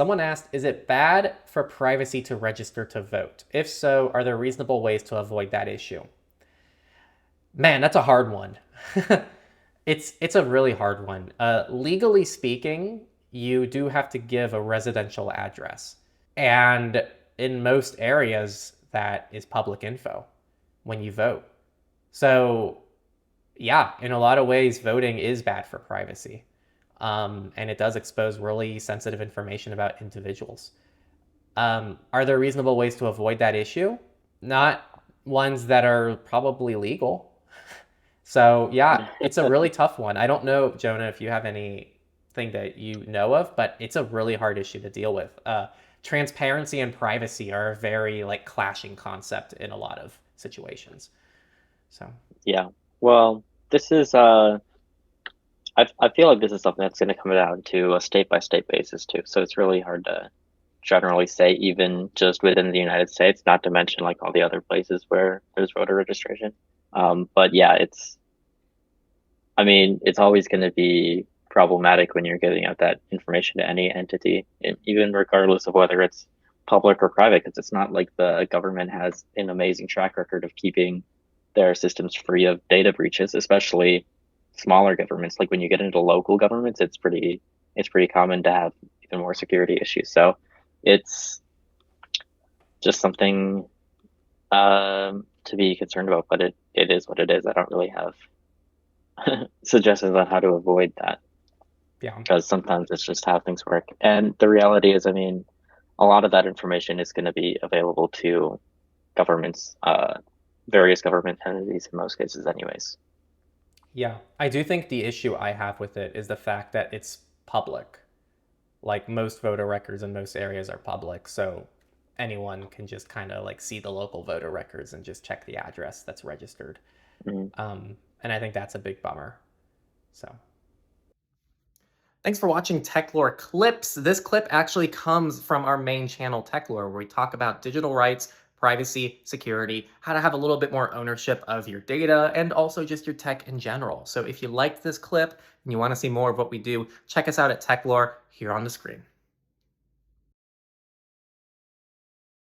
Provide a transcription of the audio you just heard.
Someone asked, is it bad for privacy to register to vote? If so, are there reasonable ways to avoid that issue? Man, that's a hard one. It's a really hard one. Legally speaking, you do have to give a residential address. And in most areas, that is public info when you vote. So, yeah, in a lot of ways, voting is bad for privacy. And it does expose really sensitive information about individuals. Are there reasonable ways to avoid that issue? Not ones that are probably legal. So, yeah, it's a really tough one. I don't know, Jonah, if you have anything that you know of, but it's a really hard issue to deal with. Transparency and privacy are a very like clashing concept in a lot of situations. So, Yeah. Well, this is I feel like this is something that's going to come down to a state by state basis too. So it's really hard to generally say, even just within the United States, not to mention like all the other places where there's voter registration. But yeah, I mean, it's always going to be problematic when you're giving out that information to any entity, even regardless of whether it's public or private, because it's not like the government has an amazing track record of keeping their systems free of data breaches, especially smaller governments. Like when you get into local governments, it's pretty common to have even more security issues. So it's just something to be concerned about, but it is what it is. I don't really have suggestions on how to avoid that yeah. because sometimes it's just how things work. And the reality is, I mean, a lot of that information is going to be available to governments, various government entities in most cases, anyways. Yeah. I do think the issue I have with it is the fact that it's public. Like most voter records in most areas are public, so anyone can just kind of like see the local voter records and just check the address that's registered. Mhm. And I think that's a big bummer. So thanks for watching Techlore Clips. This clip actually comes from our main channel, Techlore, where we talk about digital rights, privacy, security, how to have a little bit more ownership of your data, and also just your tech in general. So if you liked this clip and you want to see more of what we do, check us out at Techlore here on the screen.